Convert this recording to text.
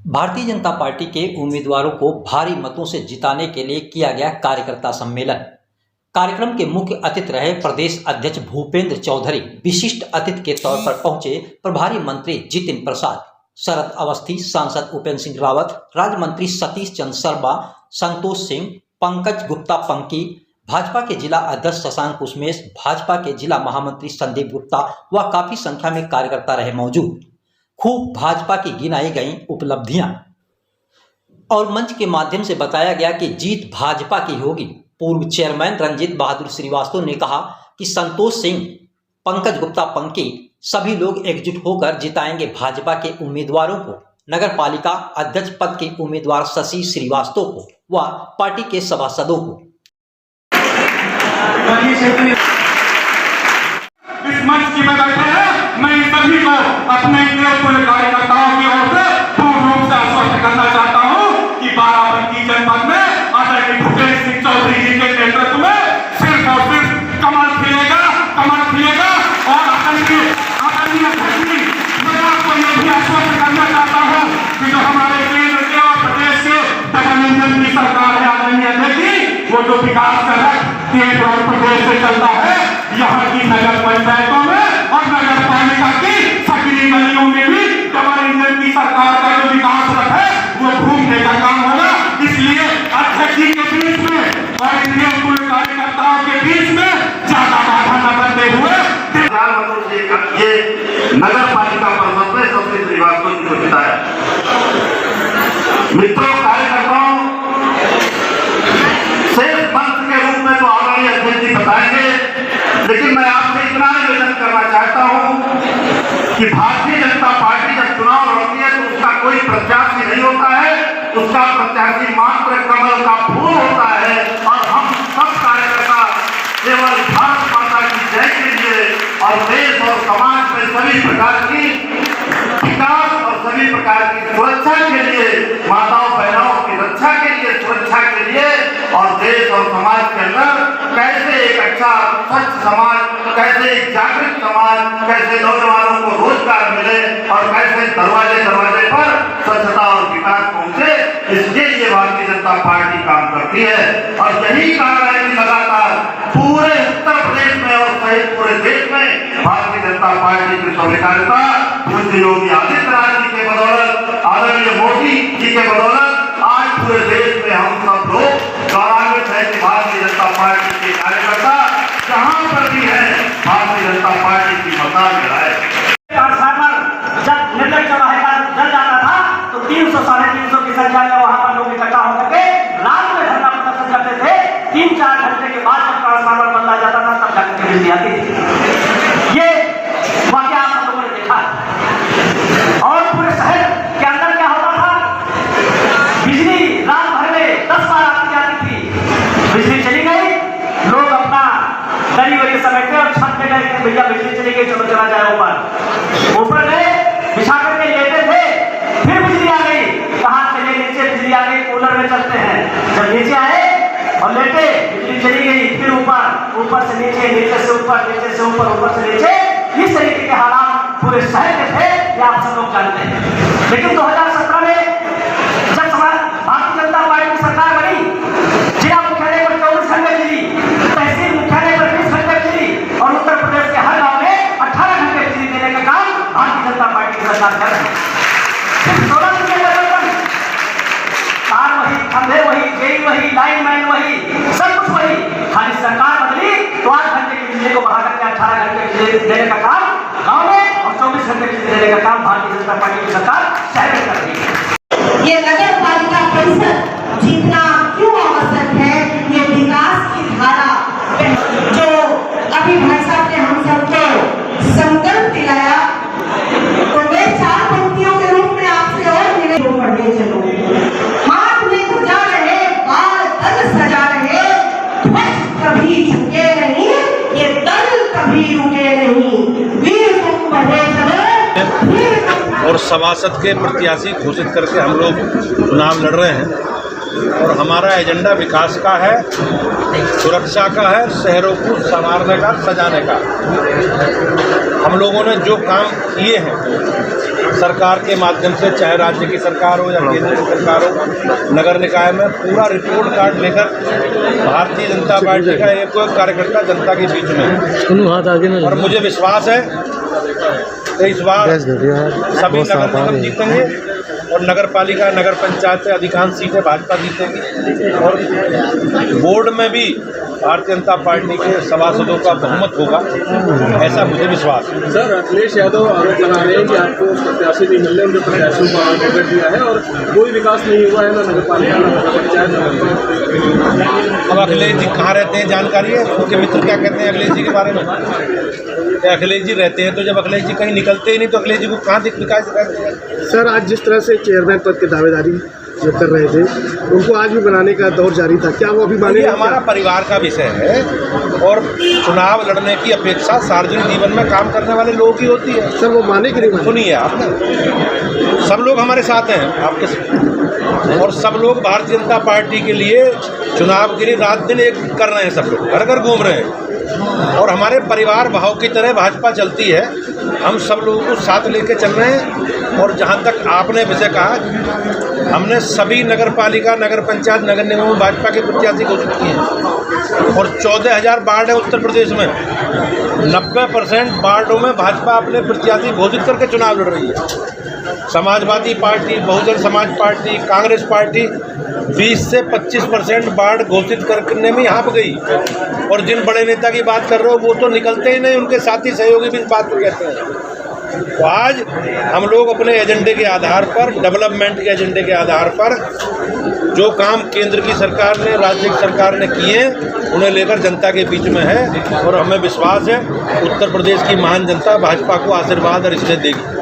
Bharatiya Janata party के उम्मीदवारों को भारी मतों से जिताने के लिए किया गया कार्यकर्ता सम्मेलन। कार्यक्रम के मुख्य अतिथि रहे प्रदेश अध्यक्ष भूपेंद्र चौधरी। विशिष्ट अतिथि के तौर पर पहुंचे प्रभारी मंत्री जितिन प्रसाद, शरद अवस्थी, सांसद उपेंद्र सिंह रावत, राज्य मंत्री सतीश चंद्र शर्मा, संतोष सिंह, पंकज गुप्ता पंकी, भाजपा के जिला अध्यक्ष शशांक उस्मेश, भाजपा के जिला महामंत्री संदीप गुप्ता व काफी संख्या में कार्यकर्ता रहे मौजूद। खूब भाजपा की गिनाई गई उपलब्धियां और मंच के माध्यम से बताया गया कि जीत भाजपा की होगी। पूर्व चेयरमैन रंजीत बहादुर श्रीवास्तव ने कहा कि संतोष सिंह, पंकज गुप्ता पंकी सभी लोग एकजुट होकर जिताएंगे भाजपा के उम्मीदवारों को, नगर पालिका अध्यक्ष पद के उम्मीदवार शशि श्रीवास्तव को व पार्टी के सभासदों को। इस मंच की में बैठे हैं, मैं इन सभी को अपने पूरे कार्यकर्ताओं की ओर से पूर्ण रूप से आश्वस्त करना चाहता हूं कि बाराबंकी जनपद में आदरणीय भूपेंद्र सिंह चौधरी जी के नेतृत्व में सिर्फ और सिर्फ कमल खिलेगा और आदरणीय धरती। मैं आपको ये भी आश्वस्त करना चाहता हूं कि जो हमारे केंद्र के और प्रदेश के डबल इंजन की सरकार है आदरणीय अध्यक्ष जी, वो जो विकास कर रहा है केंद्र और प्रदेश से चलता है, यहाँ की नगर पंचायतों में और नगर पालिका की सक्रिय गलियों में भी डबल इंजन की सरकार का जो विकास रथ है वो घूमने का काम होगा। इसलिए अध्यक्ष जी के बीच में और इनके पूरे कार्यकर्ताओं के बीच में ज्यादा बाधा न बनते हुए ये नगर पालिका परिषद में शशि श्रीवास्तव जी को जिताया। मित्रों, कार्यकर्ताओं सिर्फ मंच के रूप में तो आदरणीय अध्यक्ष जी बताएंगे, लेकिन मैं आपसे इतना निवेदन करना चाहता हूं कि भारतीय जनता पार्टी जब चुनाव लड़ती है तो उसका कोई प्रत्याशी नहीं होता है, उसका प्रत्याशी मात्र कमल का फूल होता है। और हम सब कार्यकर्ता केवल भारत माता की जय के लिए और देश और समाज में सभी प्रकार की विकास और सभी प्रकार की सुरक्षा के लिए, माताओं बहनों की रक्षा के लिए, सुरक्षा के लिए और देश और समाज के अंदर कैसे एक अच्छा स्वच्छ समाज, कैसे एक जागृत समाज, कैसे नौजवानों को रोजगार मिले और कैसे दरवाजे दरवाजे पर स्वच्छता और विकास पहुंचे, इसके लिए भारतीय जनता पार्टी काम करती है। और यही कारण है कि लगातार पूरे उत्तर प्रदेश में और सहित पूरे देश में भारतीय जनता पार्टी की स्वीकार्यता पूज्य योगी आदित्यनाथ जी के बदौलत, आदरणीय मोदी जी के बदौलत आज पूरे देश में हम सब लोग गौरवान्वित है कि भारतीय जनता पार्टी के कार्यकर्ता जहां पर भी है भारतीय जनता पार्टी की मदद मिलाए। ट्रांसफार्मर जब निर्लज चौराहे पर जल जाता था तो 300 साढ़े 300 की संख्या में वहां पर लोग इकट्ठा होकर के रात में धरना प्रदर्शन करते थे। 3-4 घंटे के बाद जब ट्रांसफार्मर बंद आ जाता था तब जाकर बिजली आती थी। ये वाकया आप सब लोगों ने देखा। और पूरे शहर के अंदर क्या होता था, बिजली रात भर में 10 बार आती जाती थी। बिजली चली गई, लोग अपना दरी वरी समेटते और छत पे गए, भैया बिजली चली गई, चलो चला जाए ऊपर गए, बिछा करके लेटे थे, फिर बिजली आ गई, कहाँ चले, नीचे बिजली आ गई, कूलर में चलते हैं। जब नीचे आए और लेटे, बिजली चली गई, फिर ऊपर से नीचे, नीचे से ऊपर, नीचे से ऊपर से नीचे। इस तरीके के हालात पूरे शहर के थे, ये आप सब लोग जानते हैं। लेकिन 2017 में जब भारतीय जनता पार्टी की सरकार बनी, जिला मुख्यालय पर 24 घंटे बिजली, तहसील मुख्यालय पर 20 घंटे बिजली और उत्तर प्रदेश के हर गांव में 18 घंटे बिजली देने का काम भारतीय जनता पार्टी की सरकार कर रही है। सिर्फ 16 दिन के अंदर तार वही, खंभे वही, जेई वही, लाइनमैन वही, सब कुछ वही, खाली सरकार बदली तो 8 घंटे की बिजली को बढ़ाकर के 18 घंटे बिजली देने का काम गांव में और 24 घंटे बिजली देने का काम भारतीय जनता पार्टी की सरकार शहर में कर रही है। ये नगर पालिका परिषद जीतना क्यों आवश्यक है, ये विकास की धारा जो अभी भाई साहब ने हम सबको संकल्प दिलाया, तो मैं 4 पंक्तियों के रूप में आपसे और निवेदन पढ़ने चलूं। हाथ में ध्वजा रहे, बाल तन सजा रहे, ध्वज कभी झुके नहीं, ये दल कभी रुके नहीं, वीर तुम बढ़े चले, और सभासद के प्रत्याशी घोषित करके हम लोग चुनाव लड़ रहे हैं। और हमारा एजेंडा विकास का है, सुरक्षा का है, शहरों को संवारने का, सजाने का। हम लोगों ने जो काम किए हैं सरकार के माध्यम से, चाहे राज्य की सरकार हो या केंद्र की सरकार हो, नगर निकाय में पूरा रिपोर्ट कार्ड लेकर भारतीय जनता पार्टी का एक कार्यकर्ता जनता के बीच में, और मुझे विश्वास है कि इस बार सभी नगर निगम जीतेंगे और नगर पालिका, नगर पंचायत से अधिकांश सीटें भाजपा जीतेगी और बोर्ड में भी भारतीय जनता पार्टी के सभासदों का बहुमत होगा, ऐसा मुझे विश्वास है। सर, अखिलेश यादव आरोप लगा रहे हैं कि आपको प्रत्याशी नहीं मिल रहे, उनके प्रत्याशियों को आपने टिकट दिया है और कोई विकास नहीं हुआ है, ना नगर पालिका, ना नगर पंचायत। अब अखिलेश जी कहाँ रहते हैं जानकारी है? उनके मित्र क्या कहते हैं अखिलेश जी के बारे में? अखिलेश जी रहते हैं तो जब अखिलेश जी कहीं निकलते ही नहीं तो अखिलेश जी को कहाँ विकास दिखाई? सर, आज जिस तरह से चेयरमैन पद की दावेदारी जो कर रहे थे, उनको आज भी बनाने का दौर जारी था, क्या वो अभी मानेंगे? हमारा परिवार का विषय है और चुनाव लड़ने की अपेक्षा सार्वजनिक जीवन में काम करने वाले लोगों की होती है। सर, वो माने कि नहीं माने? सुनिए, आप सब लोग हमारे साथ हैं आपके, और सब लोग भारतीय जनता पार्टी के लिए चुनाव के लिए रात दिन एक कर रहे हैं, सब लोग घर घर घूम रहे हैं और हमारे परिवार भाव की तरह भाजपा चलती है। हम सब लोगों को साथ लेके चल रहे हैं और जहाँ तक आपने विषय कहा, हमने सभी नगर पालिका, नगर पंचायत, नगर निगमों में भाजपा के प्रत्याशी घोषित किए हैं और 14,000 वार्ड है उत्तर प्रदेश में। 90% वार्डों में भाजपा अपने प्रत्याशी घोषित करके चुनाव लड़ रही है। Samajwadi party, Bahujan Samaj party, Congress party 20 से 25% वार्ड घोषित करने में यहाँ पर गई और जिन बड़े नेता की बात कर रहे हो वो तो निकलते ही नहीं, उनके साथी सहयोगी भी इस बात को कहते हैं। तो आज हम लोग अपने एजेंडे के आधार पर, डेवलपमेंट के एजेंडे के आधार पर जो काम केंद्र की सरकार ने, राज्य की सरकार ने किए हैं, उन्हें लेकर जनता के बीच में है और हमें विश्वास है उत्तर प्रदेश की महान जनता भाजपा को आशीर्वाद और इसलिए देगी।